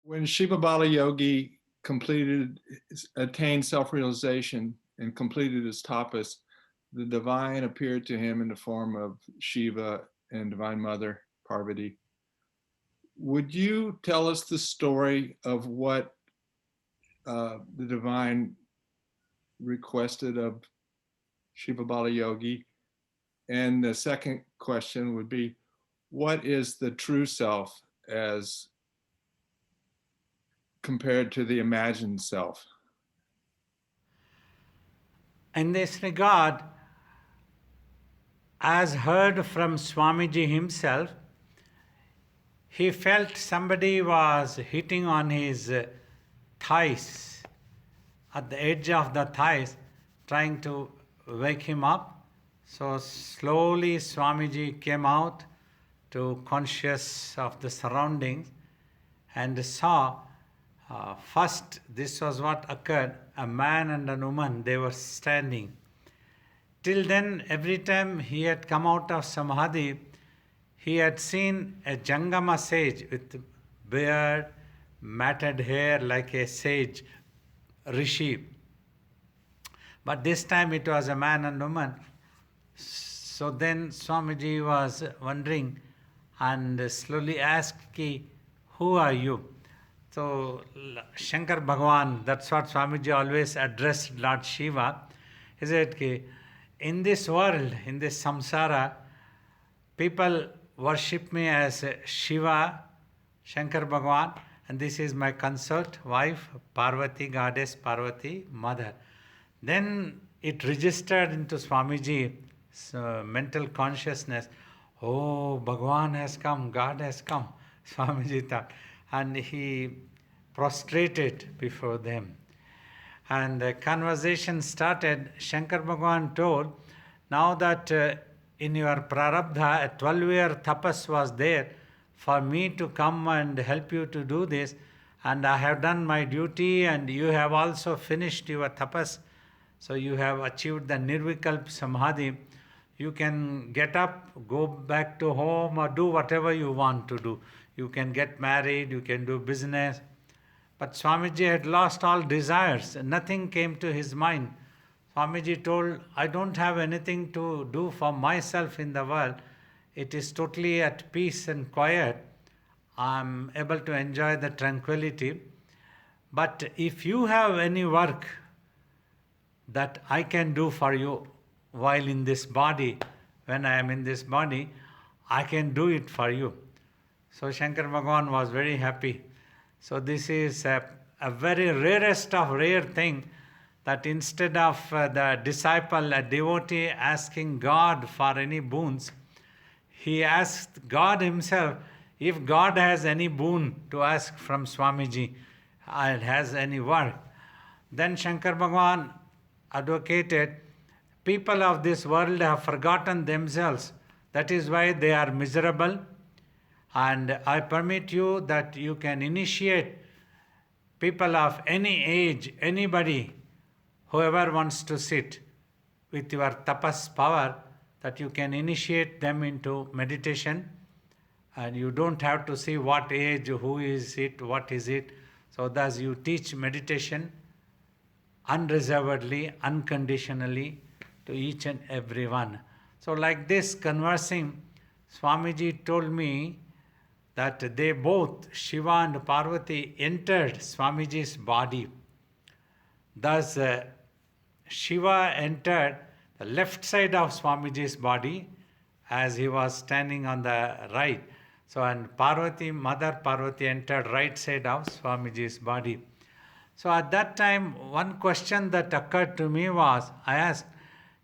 When Shiva Balayogi attained self-realization and completed his tapas, the divine appeared to him in the form of Shiva and Divine Mother Parvati. Would you tell us the story of what the divine requested of Shiva Balayogi? And the second question would be, what is the true self as compared to the imagined self? In this regard, as heard from Swamiji himself, he felt somebody was hitting on his thighs, at the edge of the thighs, trying to wake him up. So slowly Swamiji came out to conscious of the surroundings and saw first this was what occurred, a man and a woman, they were standing. Till then, every time he had come out of Samadhi, he had seen a Jangama sage with beard, matted hair like a sage, rishi. But this time it was a man and woman. So then Swamiji was wondering and slowly asked, Ki, who are you? So Shankar Bhagavan, that's what Swamiji always addressed Lord Shiva. He said, Ki, in this world, in this samsara, people worship me as Shiva, Shankar Bhagavan, and this is my consort, wife, Parvati, goddess Parvati, mother. Then it registered into Swamiji's mental consciousness. Oh, Bhagavan has come, God has come, Swamiji thought. And he prostrated before them. And the conversation started. Shankar Bhagavan told, now that in your prarabdha, a 12-year tapas was there for me to come and help you to do this, and I have done my duty, and you have also finished your tapas, so you have achieved the nirvikalp samadhi. You can get up, go back to home, or do whatever you want to do. You can get married, you can do business. But Swamiji had lost all desires. Nothing came to his mind. Swamiji told, I don't have anything to do for myself in the world. It is totally at peace and quiet. I'm able to enjoy the tranquility. But if you have any work that I can do for you while in this body, when I am in this body, I can do it for you. So Shankar Bhagavan was very happy. So this is a very rarest of rare thing, that instead of the disciple, a devotee asking God for any boons, he asked God himself if God has any boon to ask from Swamiji and has any work. Then Shankar Bhagavan advocated, people of this world have forgotten themselves. That is why they are miserable. And I permit you that you can initiate people of any age, anybody, whoever wants to sit with your tapas power, that you can initiate them into meditation, and you don't have to see what age, who is it, what is it. So thus you teach meditation unreservedly, unconditionally to each and every one. So like this conversing, Swamiji told me that they both, Shiva and Parvati, entered Swamiji's body. Thus, Shiva entered the left side of Swamiji's body as he was standing on the right. So, and Parvati, Mother Parvati entered right side of Swamiji's body. So at that time, one question that occurred to me was, I asked,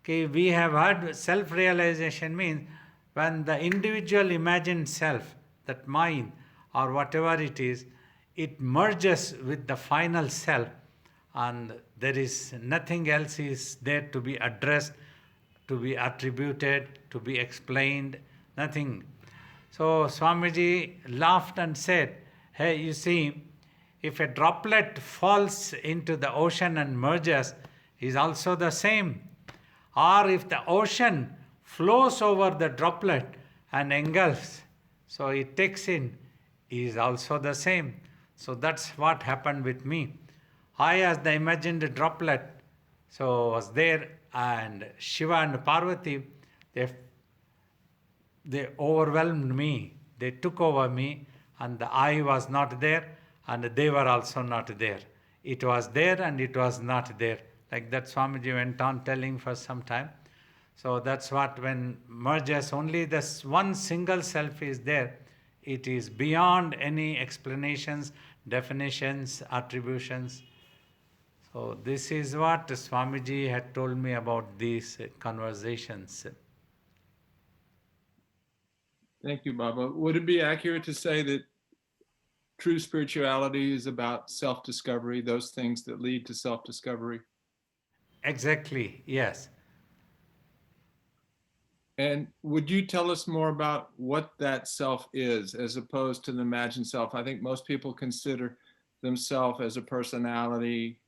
okay, we have heard self-realization means when the individual imagined self, that mind or whatever it is, it merges with the final self, and there is nothing else is there to be addressed, to be attributed, to be explained, nothing. So Swamiji laughed and said, hey, you see, if a droplet falls into the ocean and merges, is also the same. Or if the ocean flows over the droplet and engulfs, so it takes in, is also the same. So that's what happened with me. I, as the imagined droplet, so was there, and Shiva and Parvati, they they overwhelmed me. They took over me, and the I was not there, and they were also not there. It was there and it was not there. Like that, Swamiji went on telling for some time. So that's what, when merges, only this one single self is there. It is beyond any explanations, definitions, attributions. So this is what Swamiji had told me about these conversations. Thank you, Baba. Would it be accurate to say that true spirituality is about self-discovery, those things that lead to self-discovery? Exactly, yes. And would you tell us more about what that self is as opposed to the imagined self? I think most people consider themselves as a personality,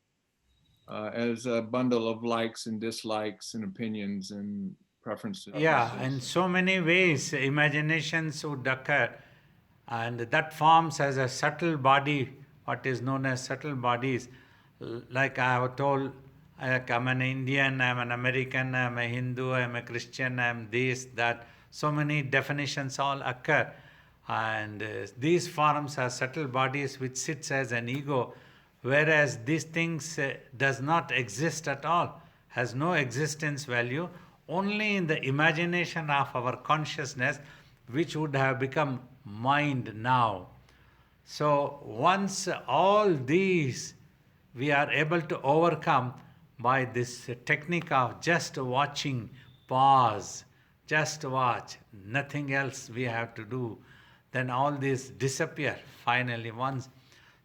as a bundle of likes and dislikes and opinions and preferences. Yeah, in so many ways, imaginations would occur, and that forms as a subtle body, what is known as subtle bodies. Like I have told, like I'm an Indian, I'm an American, I'm a Hindu, I'm a Christian, I'm this, that. So many definitions all occur, and these forms are subtle bodies which sits as an ego, whereas these things does not exist at all, has no existence value, only in the imagination of our consciousness, which would have become mind now. So once all these we are able to overcome by this technique of just watching, pause, just watch, nothing else we have to do, then all these disappear finally once.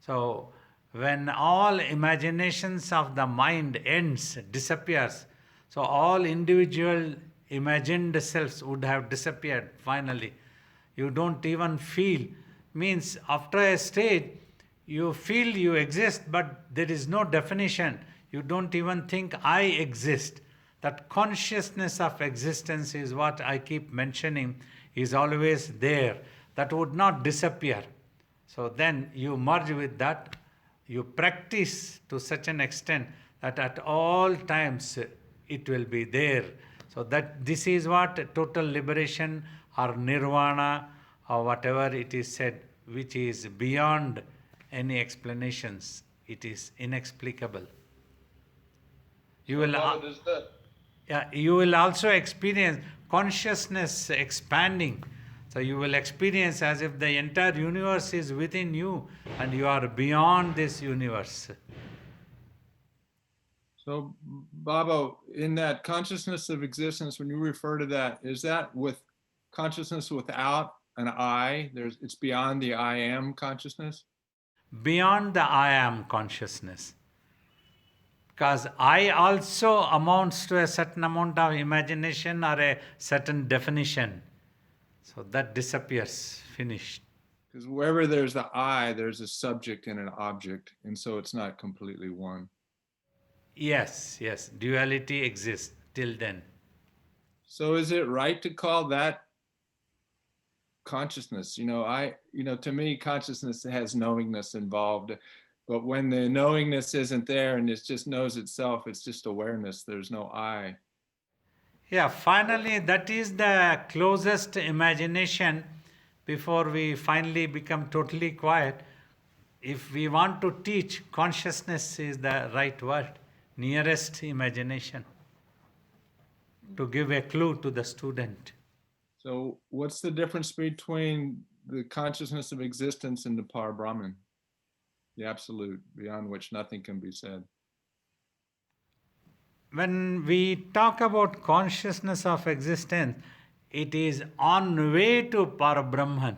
So when all imaginations of the mind ends, disappears, so all individual imagined selves would have disappeared finally. You don't even feel, means after a stage you feel you exist, but there is no definition. You don't even think I exist. That consciousness of existence is what I keep mentioning, is always there. That would not disappear. So then you merge with that, you practice to such an extent that at all times it will be there. So that this is what total liberation or nirvana or whatever it is said, which is beyond any explanations. It is inexplicable. You will, yeah, you will also experience consciousness expanding. So you will experience as if the entire universe is within you and you are beyond this universe. So, Baba, in that consciousness of existence, when you refer to that, is that with consciousness without an I? It's beyond the I am consciousness? Beyond the I am consciousness. Because I also amounts to a certain amount of imagination or a certain definition. So that disappears, finished. Because wherever there's the I, there's a subject and an object, and so it's not completely one. Yes, yes, duality exists till then. So is it right to call that consciousness? To me, consciousness has knowingness involved. But when the knowingness isn't there and it just knows itself, it's just awareness. There's no I. Yeah, finally, that is the closest imagination before we finally become totally quiet. If we want to teach, consciousness is the right word, nearest imagination, to give a clue to the student. So what's the difference between the consciousness of existence and the Par Brahman, the absolute, beyond which nothing can be said? When we talk about consciousness of existence, it is on way to Parabrahman.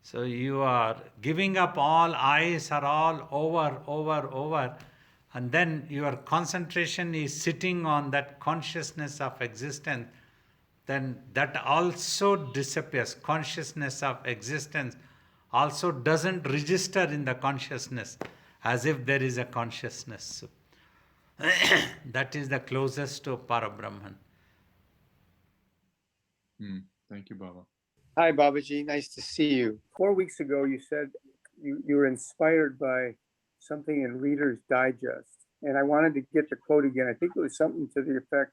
So you are giving up all eyes are all over, and then your concentration is sitting on that consciousness of existence. Then that also disappears. Consciousness of existence also doesn't register in the consciousness as if there is a consciousness. That is the closest to Parabrahman. Thank you, Baba. Hi, Babaji. Nice to see you. 4 weeks ago, you said you were inspired by something in Reader's Digest, and I wanted to get the quote again. I think it was something to the effect,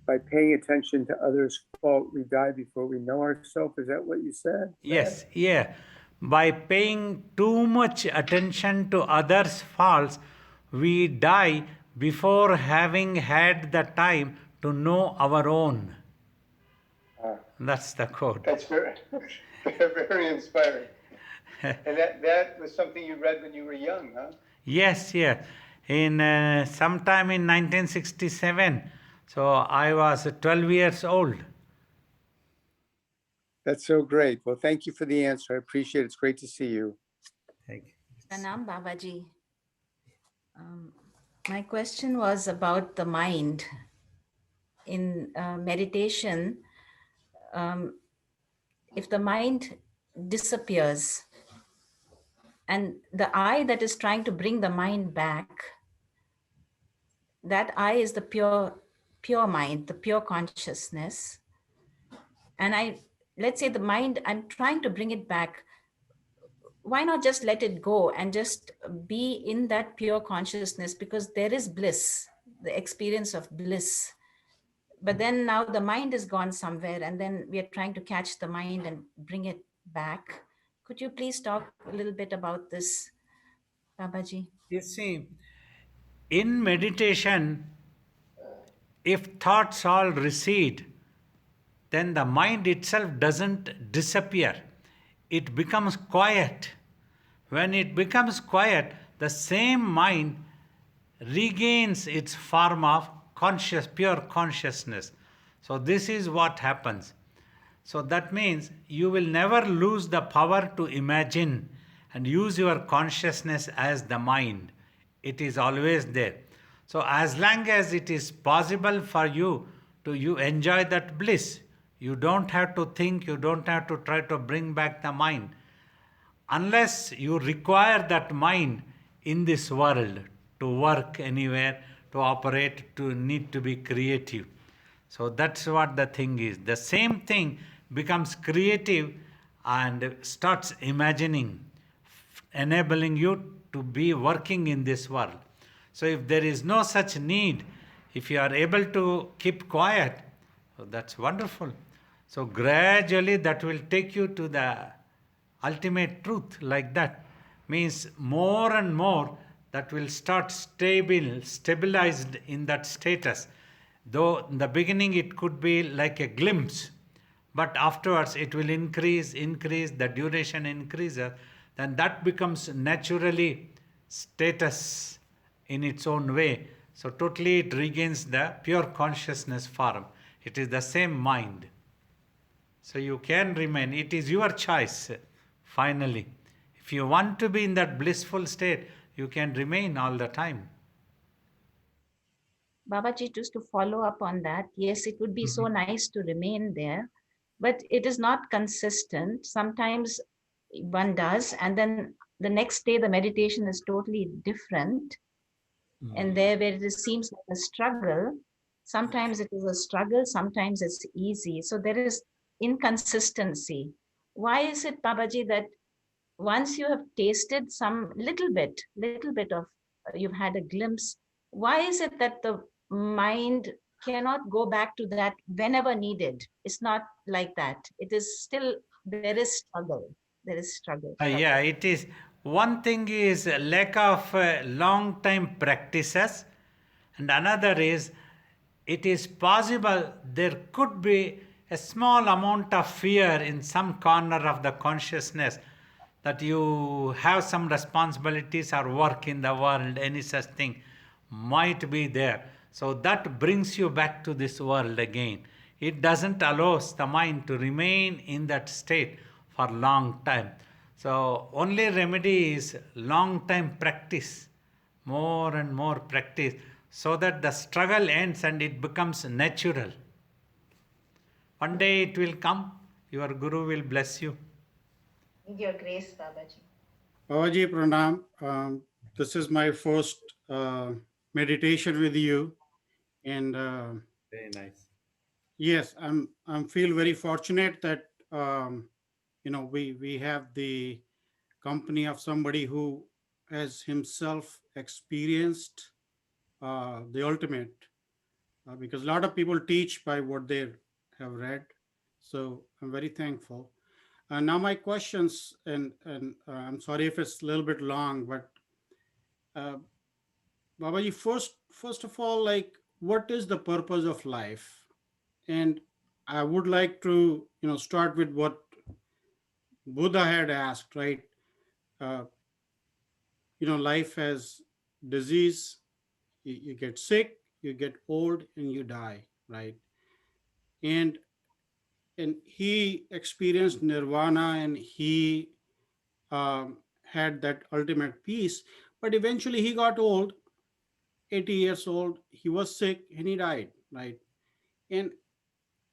by paying attention to others' fault, we die before we know ourselves. Is that what you said? Yes, yeah. By paying too much attention to others' faults, we die before having had the time to know our own. That's the quote. That's very, very inspiring. And that was something you read when you were young, huh? Yes, yeah. In sometime in 1967. So I was 12 years old. That's so great. Well, thank you for the answer. I appreciate it. It's great to see you. Thank you. Pranam Babaji. My question was about the mind. In meditation, if the mind disappears and the I that is trying to bring the mind back, that I is the pure mind, the pure consciousness. And let's say the mind, I'm trying to bring it back. Why not just let it go and just be in that pure consciousness? Because there is bliss, the experience of bliss. But then now the mind is gone somewhere, and then we are trying to catch the mind and bring it back. Could you please talk a little bit about this, Babaji? You see, in meditation, if thoughts all recede, then the mind itself doesn't disappear. It becomes quiet. When it becomes quiet, the same mind regains its form of pure consciousness. So this is what happens. So that means you will never lose the power to imagine and use your consciousness as the mind. It is always there. So as long as it is possible for you to you enjoy that bliss, you don't have to think, you don't have to try to bring back the mind. Unless you require that mind in this world to work anywhere, to operate, to need to be creative. So that's what the thing is. The same thing becomes creative and starts imagining, enabling you to be working in this world. So if there is no such need, if you are able to keep quiet, so that's wonderful. So gradually that will take you to the ultimate truth. Like that means more and more that will start stabilized in that status. Though in the beginning it could be like a glimpse, but afterwards it will increase, the duration increases, then that becomes naturally status in its own way. So totally it regains the pure consciousness form. It is the same mind. So you can remain. It is your choice, finally. If you want to be in that blissful state, you can remain all the time. Babaji, just to follow up on that, yes, it would be so nice to remain there, but it is not consistent. Sometimes one does, and then the next day the meditation is totally different. And there where it seems like a struggle, sometimes it is a struggle, sometimes it's easy. So there is inconsistency. Why is it, Babaji, that once you have tasted some little bit of, you've had a glimpse, why is it that the mind cannot go back to that whenever needed? It's not like that. It is still, there is struggle. There is struggle. Yeah, it is. One thing is lack of long time practices, and another is it is possible there could be a small amount of fear in some corner of the consciousness that you have some responsibilities or work in the world, any such thing might be there. So that brings you back to this world again. It doesn't allow the mind to remain in that state for long time. So only remedy is long time practice, more and more practice, so that the struggle ends and it becomes natural. One day it will come, your Guru will bless you. Need your grace, Babaji. Babaji Pranam, this is my first meditation with you, and Very nice. yes, I'm feel very fortunate that we have the company of somebody who has himself experienced the ultimate, because a lot of people teach by what they have read. So I'm very thankful. Now my questions, and I'm sorry if it's a little bit long, but uh, Babaji, first of all, like, what is the purpose of life? And I would like to, start with what Buddha had asked, right? Uh, life has disease, you get sick, you get old, and you die, right? And he experienced nirvana, and he had that ultimate peace. But eventually he got old, 80 years old, he was sick, and he died, right? And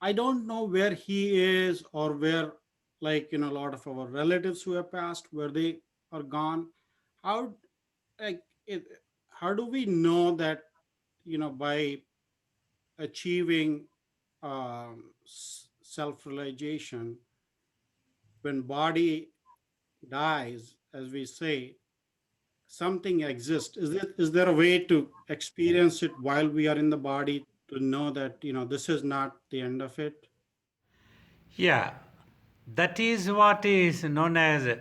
I don't know where he is, or where, like, a lot of our relatives who have passed, where they are gone. How, like, how do we know that, by achieving self-realization, when body dies, as we say, something exists? Is there a way to experience it while we are in the body, to know that, this is not the end of it? Yeah, that is what is known as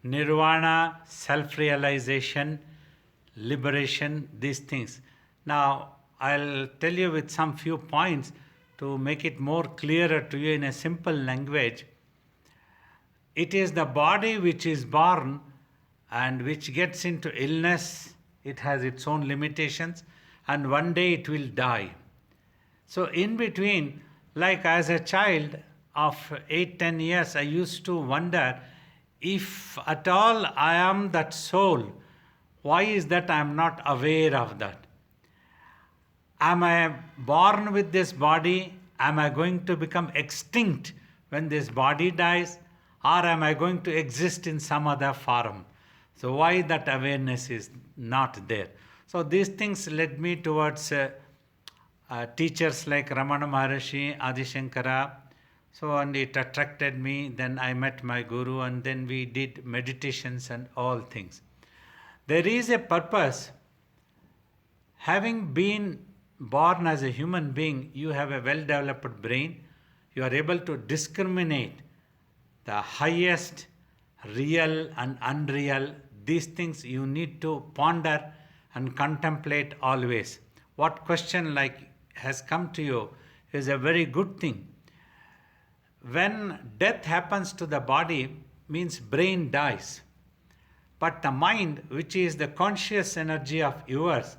nirvana, self realization, liberation, these things. Now, I'll tell you with some few points to make it more clearer to you in a simple language. It is the body which is born and which gets into illness, it has its own limitations, and one day it will die. So, in between, like as a child of 8, 10 years, I used to wonder if at all I am that soul, why is that I am not aware of that? Am I born with this body? Am I going to become extinct when this body dies? Or am I going to exist in some other form? So, why that awareness is not there? So, these things led me towards teachers like Ramana Maharshi, Adi Shankara. So, and it attracted me. Then I met my guru, and then we did meditations and all things. There is a purpose. Having been born as a human being, you have a well developed brain. You are able to discriminate the highest, real and unreal. These things you need to ponder and contemplate always. What question like has come to you is a very good thing. When death happens to the body, means brain dies. But the mind, which is the conscious energy of yours,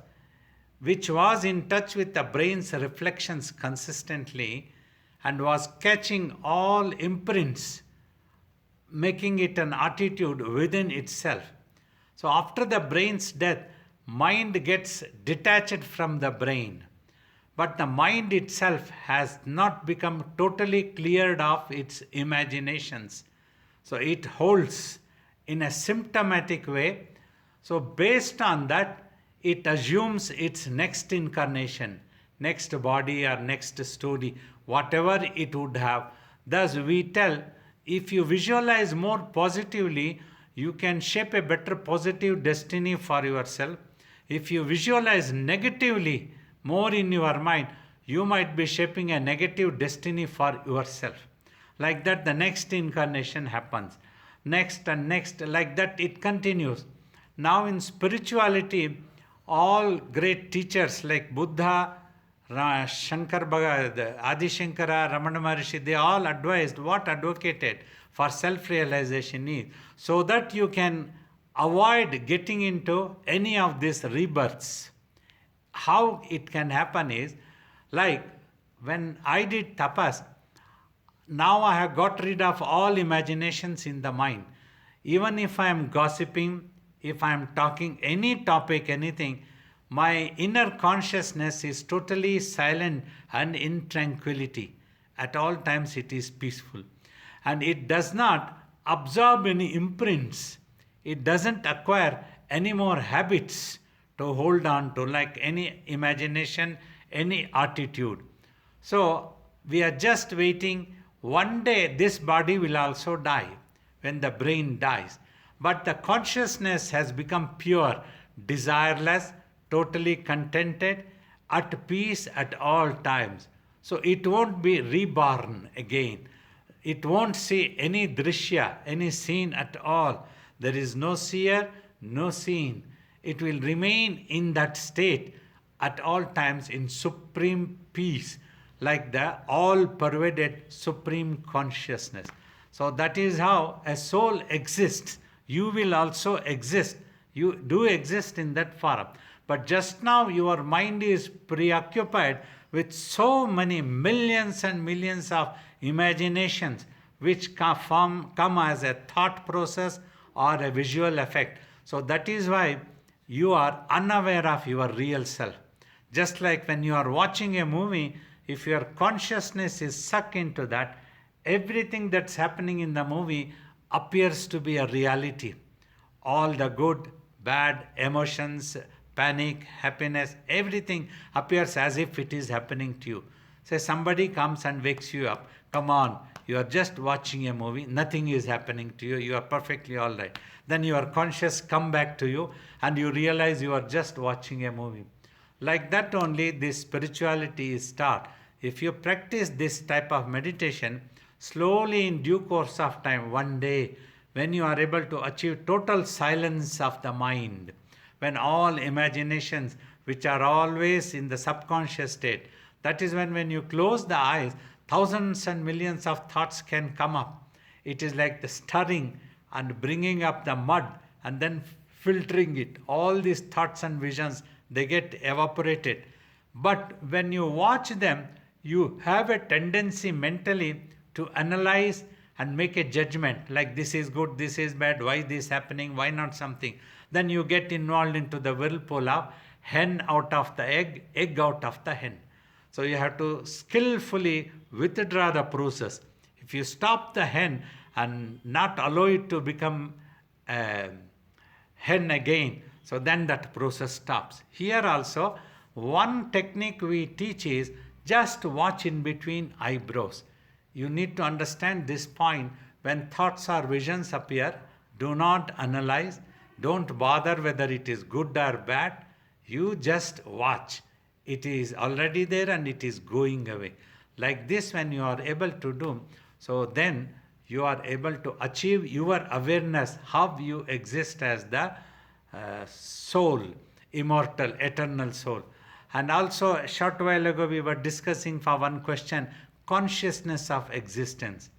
which was in touch with the brain's reflections consistently and was catching all imprints, making it an attitude within itself. So after the brain's death, mind gets detached from the brain. But the mind itself has not become totally cleared of its imaginations. So it holds in a symptomatic way. So based on that, it assumes its next incarnation, next body or next story, whatever it would have. Thus we tell, if you visualize more positively, you can shape a better positive destiny for yourself. If you visualize negatively more in your mind, you might be shaping a negative destiny for yourself. Like that, the next incarnation happens. Next and next, like that, it continues. Now, in spirituality, all great teachers like Buddha, Shankar Bhagavad, Adi Shankara, Ramana Maharshi, they all advised, what advocated for self-realization is, so that you can avoid getting into any of these rebirths. How it can happen is, like when I did tapas, now I have got rid of all imaginations in the mind. Even if I am gossiping, if I am talking any topic, anything, my inner consciousness is totally silent and in tranquility. At all times it is peaceful. And it does not absorb any imprints. It doesn't acquire any more habits to hold on to, like any imagination, any attitude. So we are just waiting. One day this body will also die when the brain dies. But the consciousness has become pure, desireless, totally contented, at peace at all times. So it won't be reborn again. It won't see any drishya, any scene at all. There is no seer, no scene. It will remain in that state at all times in supreme peace, like the all pervaded supreme consciousness. So that is how a soul exists. You will also exist. You do exist in that form. But just now your mind is preoccupied with so many millions and millions of imaginations which come as a thought process or a visual effect. So that is why you are unaware of your real self. Just like when you are watching a movie, if your consciousness is sucked into that, everything that's happening in the movie appears to be a reality. All the good, bad emotions, panic, happiness, everything appears as if it is happening to you. Say somebody comes and wakes you up. Come on, you are just watching a movie, nothing is happening to you, you are perfectly all right. Then your conscious come back to you and you realize you are just watching a movie. Like that only this spirituality is start. If you practice this type of meditation, slowly in due course of time, one day, when you are able to achieve total silence of the mind, when all imaginations which are always in the subconscious state, that is when you close the eyes, thousands and millions of thoughts can come up. It is like the stirring and bringing up the mud and then filtering it. All these thoughts and visions, they get evaporated. But when you watch them, you have a tendency mentally to analyze and make a judgment like this is good, this is bad, why this happening, why not something. Then you get involved into the whirlpool of hen out of the egg, egg out of the hen. So you have to skillfully withdraw the process. If you stop the hen and not allow it to become a hen again, so then that process stops. Here also, one technique we teach is just watch in between eyebrows. You need to understand this point. When thoughts or visions appear, do not analyze, don't bother whether it is good or bad. You just watch. It is already there and it is going away. Like this, when you are able to do, so then you are able to achieve your awareness, how you exist as the soul, immortal, eternal soul. And also, a short while ago, we were discussing for one question, consciousness of existence.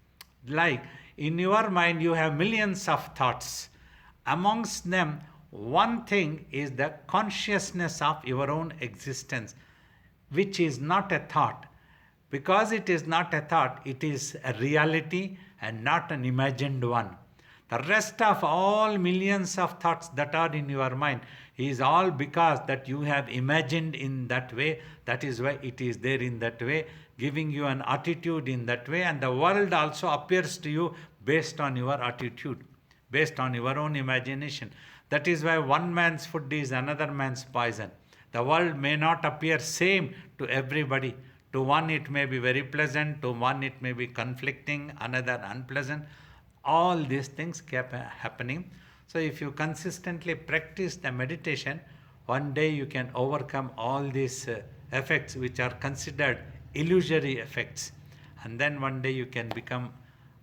Like in your mind, you have millions of thoughts. Amongst them, one thing is the consciousness of your own existence, which is not a thought. Because it is not a thought, it is a reality and not an imagined one. The rest of all millions of thoughts that are in your mind is all because that you have imagined in that way. That is why it is there in that way, giving you an attitude in that way. And the world also appears to you based on your attitude, based on your own imagination. That is why one man's food is another man's poison. The world may not appear same to everybody. To one it may be very pleasant, to one it may be conflicting, another unpleasant. All these things kept happening. So if you consistently practice the meditation, one day you can overcome all these effects which are considered illusory effects. And then one day you can become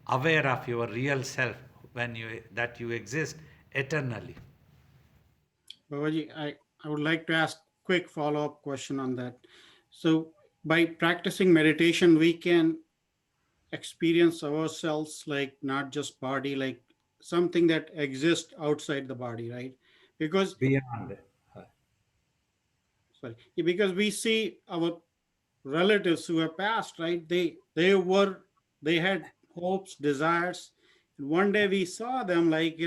aware of your real self that you exist eternally. Babaji, I would like to ask quick follow-up question on that. So by practicing meditation, we can experience ourselves like not just body, like something that exists outside the body, right? Because Beyond. because we see our relatives who have passed, right? They had hopes, desires, and one day we saw them like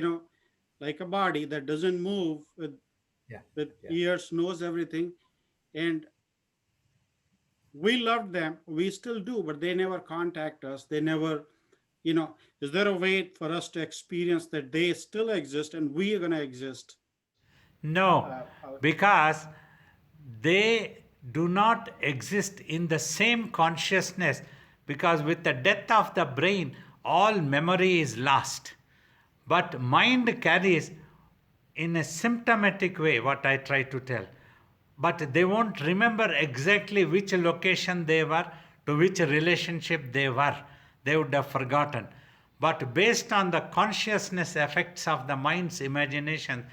like a body that doesn't move with ears, nose, everything, and we loved them. We still do, but they never contact us. They never, is there a way for us to experience that they still exist and we are going to exist? No, because they do not exist in the same consciousness, because with the death of the brain, all memory is lost. But mind carries in a symptomatic way what I try to tell. But they won't remember exactly which location they were, to which relationship they were. They would have forgotten. But based on the consciousness effects of the mind's imagination,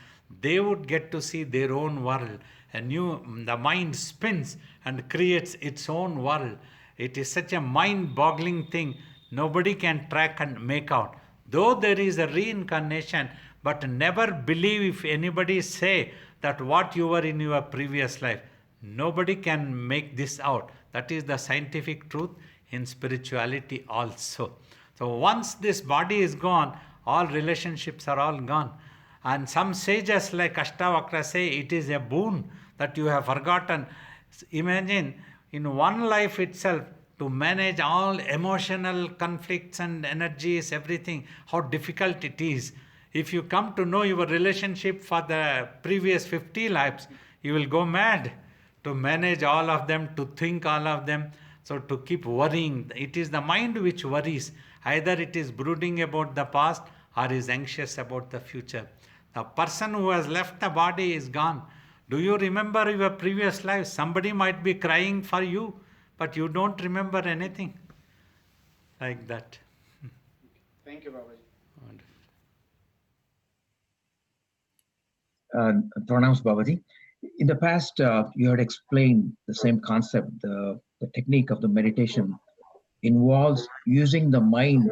they would get to see their own world. The mind spins and creates its own world. It is such a mind-boggling thing. Nobody can track and make out. Though there is a reincarnation, but never believe if anybody say that what you were in your previous life. Nobody can make this out. That is the scientific truth in spirituality also. So once this body is gone, all relationships are all gone. And some sages like Ashtavakra say it is a boon that you have forgotten. Imagine in one life itself to manage all emotional conflicts and energies, everything, how difficult it is. If you come to know your relationship for the previous 50 lives, you will go mad to manage all of them, to think all of them. So to keep worrying, it is the mind which worries. Either it is brooding about the past or is anxious about the future. The person who has left the body is gone. Do you remember your previous life? Somebody might be crying for you, but you don't remember anything like that. Thank you, Babaji. Pranams Babaji. In the past, you had explained the same concept. The technique of the meditation involves using the mind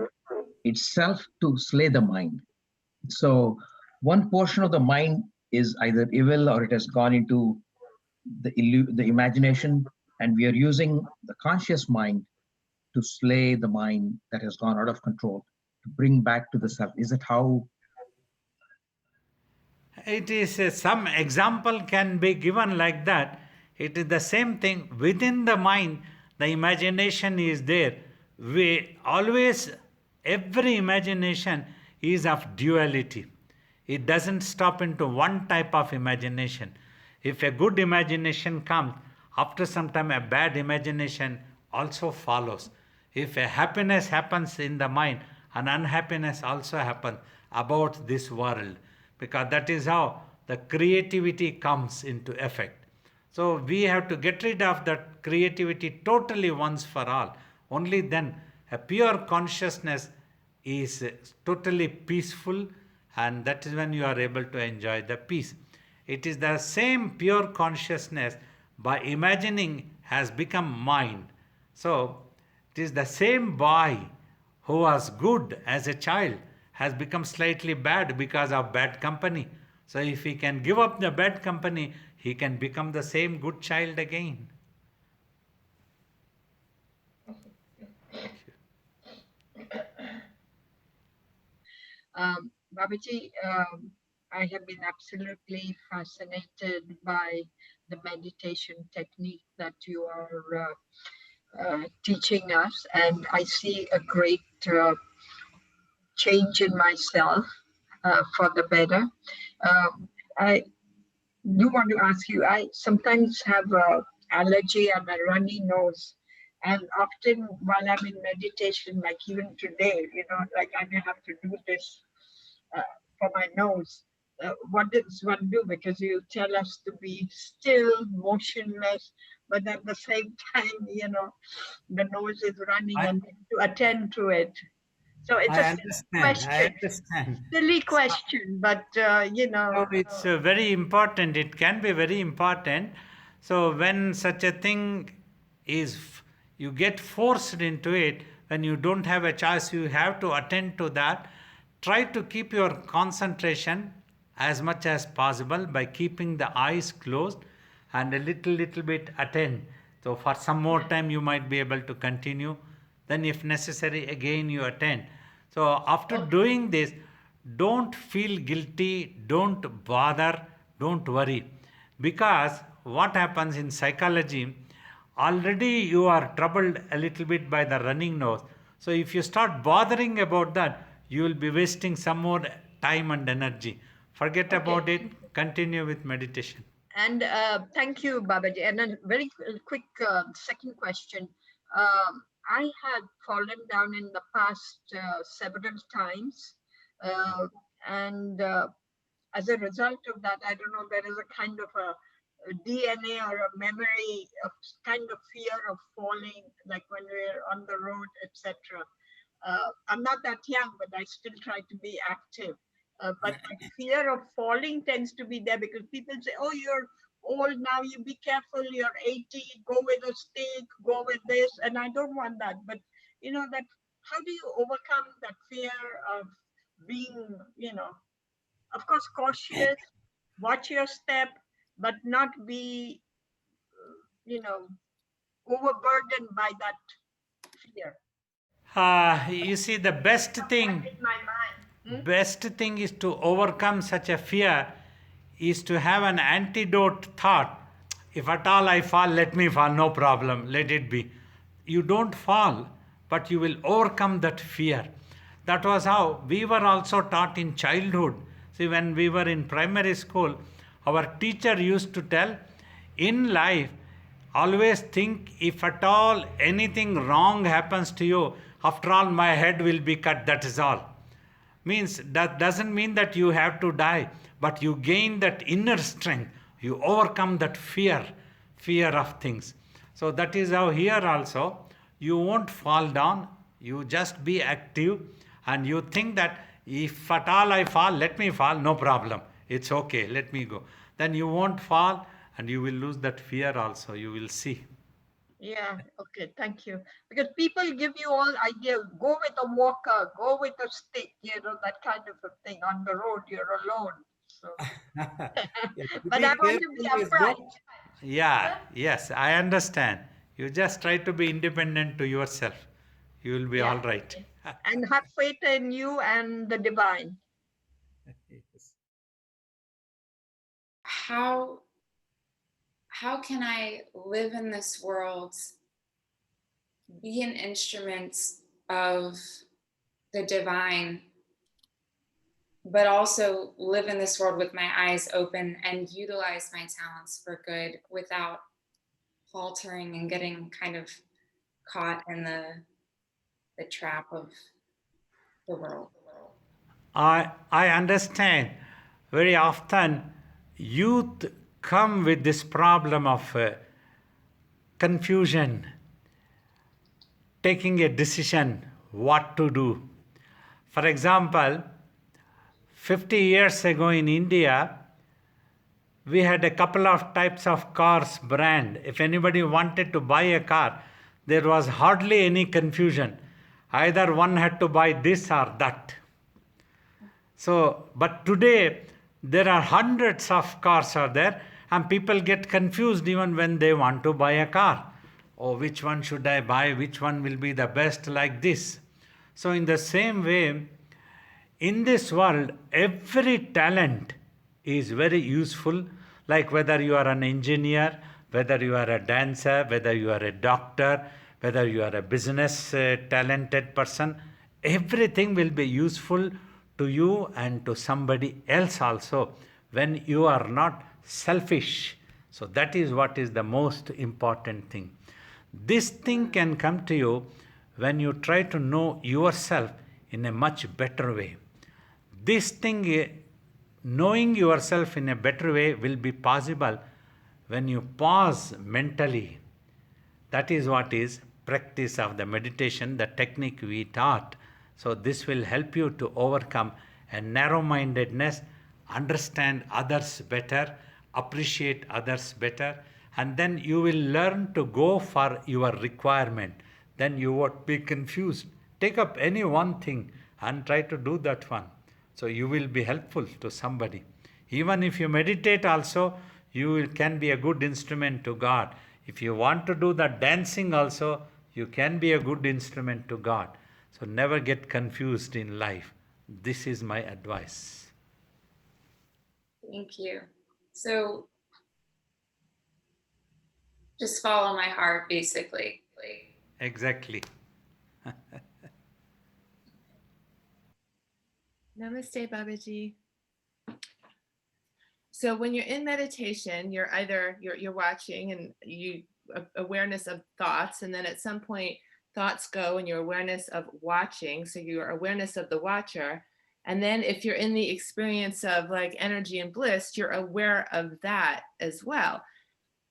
itself to slay the mind. So one portion of the mind is either evil or it has gone into the imagination, and we are using the conscious mind to slay the mind that has gone out of control, to bring back to the self. Is it how? It is some example can be given like that. It is the same thing within the mind. The imagination is there. We always, every imagination is of duality. It doesn't stop into one type of imagination. If a good imagination comes, after some time a bad imagination also follows. If a happiness happens in the mind, an unhappiness also happens about this world, because that is how the creativity comes into effect. So we have to get rid of that creativity totally once for all. Only then a pure consciousness is totally peaceful, and that is when you are able to enjoy the peace. It is the same pure consciousness by imagining has become mind. So it is the same boy who was good as a child has become slightly bad because of bad company. So if he can give up the bad company, he can become the same good child again. Babaji, I have been absolutely fascinated by the meditation technique that you are teaching us, and I see a great change in myself for the better. I do want to ask you, I sometimes have a allergy and a runny nose. And often while I'm in meditation, like even today, like I may have to do this for my nose. What does one do? Because you tell us to be still, motionless, but at the same time, the nose is running I, and we need to attend to it. So it's a I silly understand. I question, understand. silly question, but So it's very important. It can be very important. So when such a thing is, you get forced into it, when you don't have a choice, you have to attend to that. Try to keep your concentration as much as possible by keeping the eyes closed and a little bit attend. So for some more time you might be able to continue. Then if necessary again you attend. So after doing this, don't feel guilty, don't bother, don't worry. Because what happens in psychology, already you are troubled a little bit by the running nose. So if you start bothering about that, you will be wasting some more time and energy. Forget about it, continue with meditation. And thank you, Babaji. And a very quick second question. I had fallen down in the past several times, And as a result of that, I don't know, there is a kind of a DNA or a memory of kind of fear of falling, like when we're on the road, etc. I'm not that young, but I still try to be active. But that fear of falling tends to be there because people say, oh, you're old now, you be careful, you're 80, go with a stick, go with this. And I don't want that. But, you know, that how do you overcome that fear of being, you know, of course, cautious, watch your step, but not be, you know, overburdened by that fear. You see, the best thing In my mind. best thing is to overcome such a fear is to have an antidote thought. If at all I fall, let me fall, no problem, let it be. You don't fall, but you will overcome that fear. That was how we were also taught in childhood. See, when we were in primary school, our teacher used to tell, in life, always think if at all anything wrong happens to you, after all, my head will be cut, that is all. Means that doesn't mean that you have to die, but you gain that inner strength. You overcome that fear of things. So that is how here also you won't fall down. You just be active and you think that if at all I fall, let me fall, no problem. It's okay, let me go. Then you won't fall and you will lose that fear also. You will see. Yeah, okay, thank you. Because people give you all ideas, go with a walker, go with a stick, you know, that kind of a thing. On the road, you're alone. So, but I want to be upright. Yeah, yes, I understand. You just try to be independent to yourself. You will be Yeah. all right. And have faith in you and the divine. How can I live in this world, be an instrument of the divine, but also live in this world with my eyes open and utilize my talents for good without faltering and getting kind of caught in the trap of the world? I understand. Very often, youth come with this problem of confusion, taking a decision what to do. For example, 50 years ago in India, we had a couple of types of cars brand. If anybody wanted to buy a car, there was hardly any confusion. Either one had to buy this or that. So, but today there are hundreds of cars are there and people get confused even when they want to buy a car. Oh, which one should I buy? Which one will be the best, like this? So in the same way, in this world, every talent is very useful, like whether you are an engineer, whether you are a dancer, whether you are a doctor, whether you are a business talented person, everything will be useful to you and to somebody else also when you are not selfish. So that is what is the most important thing. This thing can come to you when you try to know yourself in a much better way. This thing, knowing yourself in a better way, will be possible when you pause mentally. That is what is practice of the meditation, the technique we taught. So this will help you to overcome a narrow-mindedness, understand others better, appreciate others better, and then you will learn to go for your requirement. Then you won't be confused. Take up any one thing and try to do that one. So you will be helpful to somebody. Even if you meditate also, you can be a good instrument to God. If you want to do the dancing also, you can be a good instrument to God. So never get confused in life. This is my advice. Thank you. So just follow my heart, basically. Exactly. Namaste, Babaji. So when you're in meditation, you're either you're watching and you awareness of thoughts, and then at some point thoughts go and your awareness of watching. So your awareness of the watcher, And then if you're in the experience of like energy and bliss, you're aware of that as well.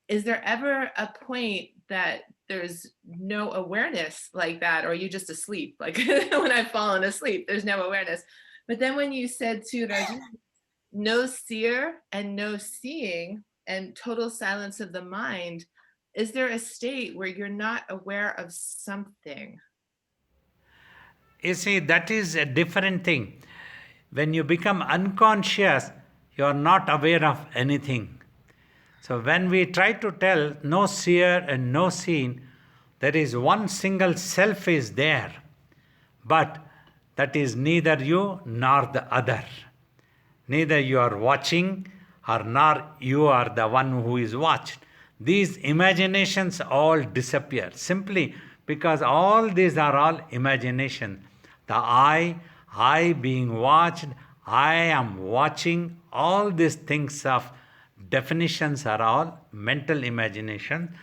Is there ever a point that there's no awareness like that, or are you just asleep? Like when I've fallen asleep, there's no awareness. But then when you said to Raju, no seer and no seeing and total silence of the mind, is there a state where you're not aware of something? You see, that is a different thing. When you become unconscious, you are not aware of anything. So when we try to tell no seer and no seen, there is one single self is there, but that is neither you nor the other. Neither you are watching or nor you are the one who is watched. These imaginations all disappear simply because all these are all imagination. The I being watched, I am watching, all these things of definitions are all mental imagination.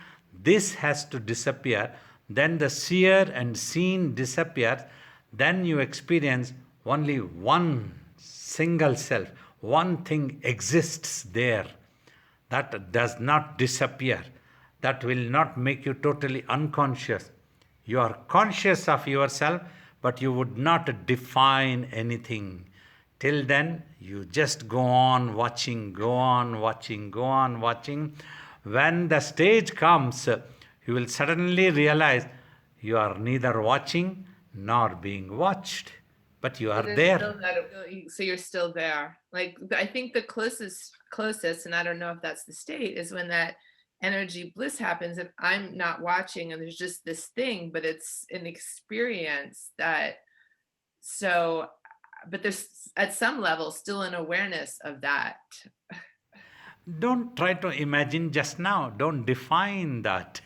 This has to disappear. Then the seer and seen disappears. Then you experience only one single self. One thing exists there. That does not disappear. That will not make you totally unconscious. You are conscious of yourself, but you would not define anything. Till then, you just go on watching, go on watching, go on watching. When the stage comes, you will suddenly realize you are neither watching nor being watched, but you are There's there. still that- so you're still there. Like I think the closest, and I don't know if that's the state, is when that energy bliss happens and I'm not watching and there's just this thing, but it's an experience that, so, but there's at some level still an awareness of that. Don't try to imagine just now. Don't define that.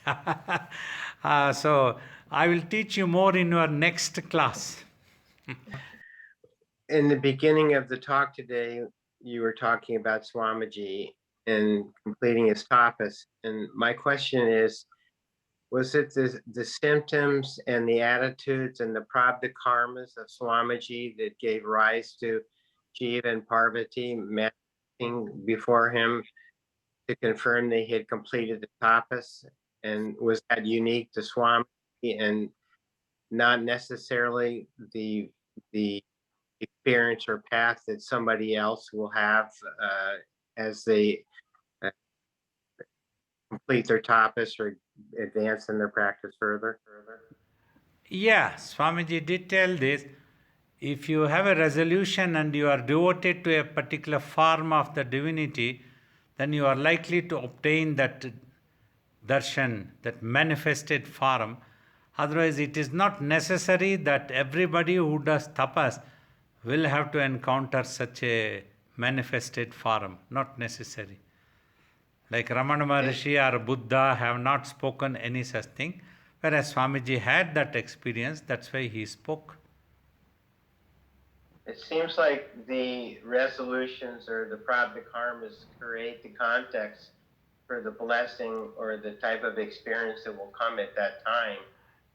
So I will teach you more in your next class. In the beginning of the talk today, you were talking about Swamiji and completing his tapas. And my question is, was it the symptoms and the attitudes and the prabdha karmas of Swamiji that gave rise to Shiva and Parvati manifesting before him to confirm that he had completed the tapas? And was that unique to Swamiji and not necessarily the experience or path that somebody else will have as they complete their tapas or advance in their practice further? Yeah, Swamiji did tell this. If you have a resolution and you are devoted to a particular form of the divinity, then you are likely to obtain that darshan, that manifested form. Otherwise, it is not necessary that everybody who does tapas will have to encounter such a manifested form. Not necessary. Like Ramana Maharishi or Buddha have not spoken any such thing, whereas Swamiji had that experience, that's why he spoke. It seems like the resolutions or the prabdha karmas create the context for the blessing or the type of experience that will come at that time.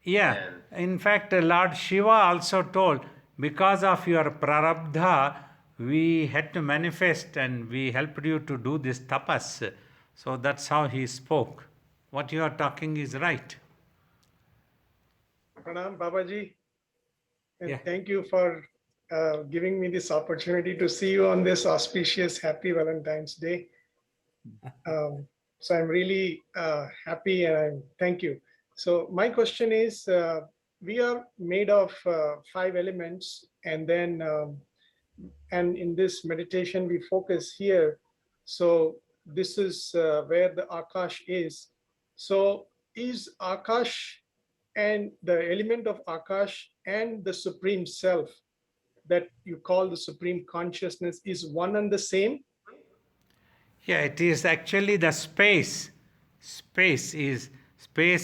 Yeah, in fact, Lord Shiva also told, because of your prarabdha, we had to manifest and we helped you to do this tapas. So that's how he spoke. What you are talking is right. Pranam Babaji, and Yeah. thank you for giving me this opportunity to see you on this auspicious Happy Valentine's Day. So I'm really happy and thank you. So my question is, we are made of 5 elements, and then and in this meditation we focus here. So this is where the Akash is. So is Akash and the element of Akash and the Supreme Self that you call the Supreme Consciousness is one and the same? Yeah, it is actually the space. Space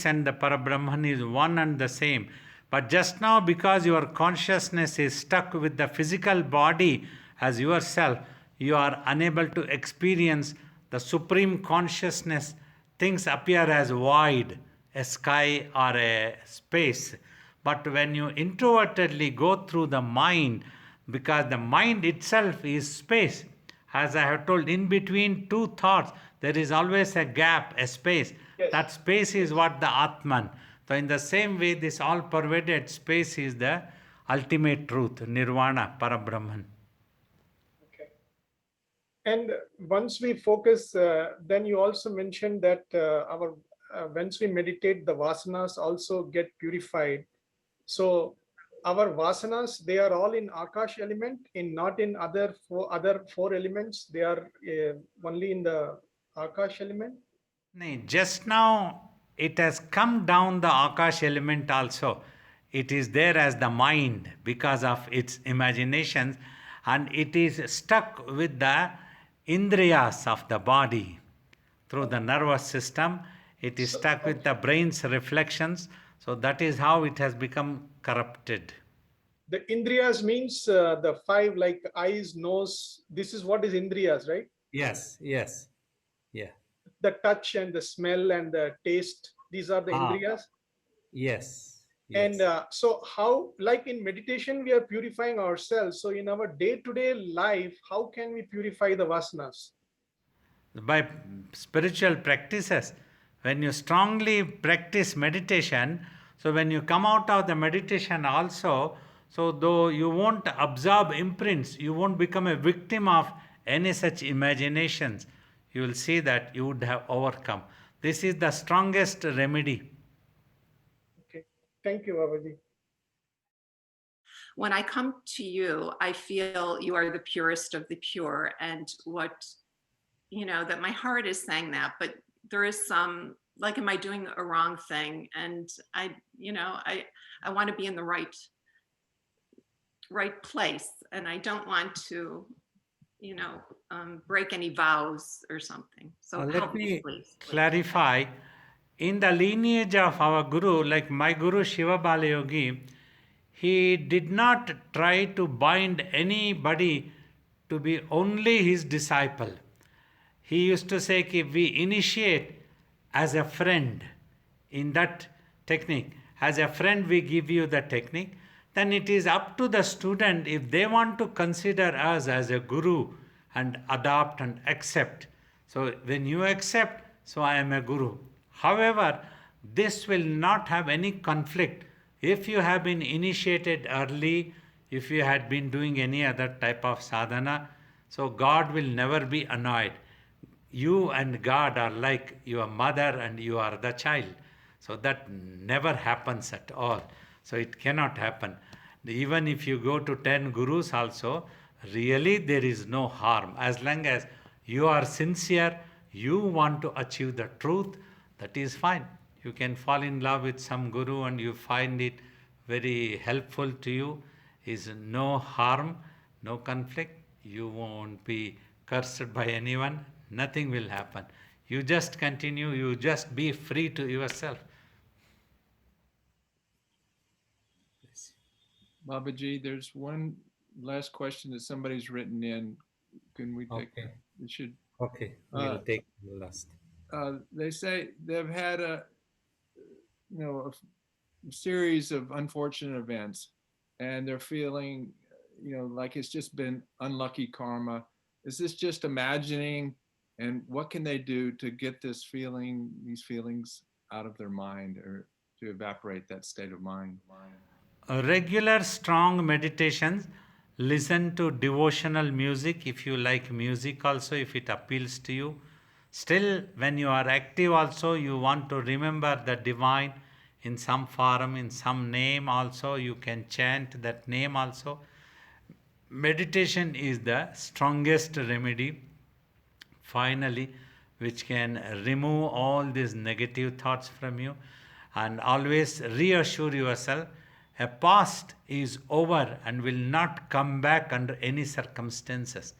and the Parabrahman is one and the same. But just now, because your consciousness is stuck with the physical body as yourself, you are unable to experience the supreme consciousness. Things appear as void, a sky or a space. But when you introvertedly go through the mind, because the mind itself is space. As I have told, in between two thoughts, there is always a gap, a space. Yes. That space is what the Atman. So in the same way, this all pervaded space is the ultimate truth, Nirvana, Parabrahman. Okay. And once we focus, then you also mentioned that once we meditate, the vasanas also get purified. So our vasanas, they are all in Akash element, not in other four elements. They are only in the Akash element. Just now it has come down the Akash element also. It is there as the mind because of its imaginations, and it is stuck with the indriyas of the body through the nervous system. It is stuck with the brain's reflections. So that is how it has become corrupted. The indriyas means the five, like eyes, nose. This is what is indriyas, right? Yes, yes, yeah. The touch and the smell and the taste. These are the indriyas. Yes. And so how, like in meditation, we are purifying ourselves. So in our day-to-day life, how can we purify the vasanas? By spiritual practices. When you strongly practice meditation, so when you come out of the meditation also, so though you won't absorb imprints, you won't become a victim of any such imaginations, you will see that you would have overcome. This is the strongest remedy. Okay, thank you, Babaji. When I come to you, I feel you are the purest of the pure, and that my heart is saying that, but there is some, like, am I doing a wrong thing? And I want to be in the right place, and I don't want to, break any vows or something. So Let help me please. clarify. In the lineage of our Guru, like my Guru Shivabalayogi, he did not try to bind anybody to be only his disciple. He used to say, if we initiate as a friend in that technique, as a friend we give you the technique, then it is up to the student if they want to consider us as a guru and adopt and accept. So when you accept, so I am a guru. However, this will not have any conflict. If you have been initiated early, if you had been doing any other type of sadhana, so God will never be annoyed. You and God are like your mother and you are the child. So that never happens at all. So it cannot happen. Even if you go to 10 gurus also, really there is no harm. As long as you are sincere, you want to achieve the truth, that is fine. You can fall in love with some guru and you find it very helpful to you. Is no harm, no conflict. You won't be cursed by anyone. Nothing will happen. You just continue, you just be free to yourself. Babaji, there's one last question that somebody's written in. Can we take? Okay. We should. Okay, we'll take the last. They say they've had a series of unfortunate events, and they're feeling, like it's just been unlucky karma. Is this just imagining? And what can they do to get these feelings out of their mind, or to evaporate that state of mind? Regular strong meditations, listen to devotional music if you like music also, if it appeals to you. Still, when you are active also, you want to remember the divine in some form, in some name also, you can chant that name also. Meditation is the strongest remedy, finally, which can remove all these negative thoughts from you, and always reassure yourself a past is over and will not come back under any circumstances.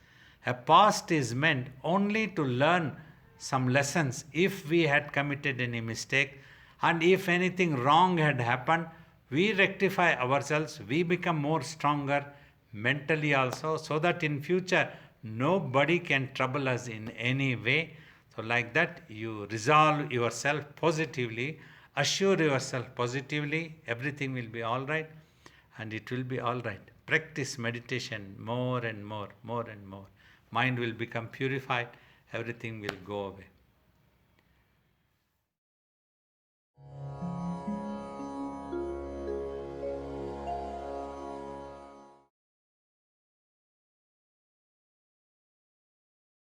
A past is meant only to learn some lessons if we had committed any mistake, and if anything wrong had happened, we rectify ourselves, we become more stronger mentally also, so that in future nobody can trouble us in any way. So like that, you resolve yourself positively, assure yourself positively, everything will be all right, and it will be all right. practice meditation more and more, more and more. Mind will become purified, everything will go away.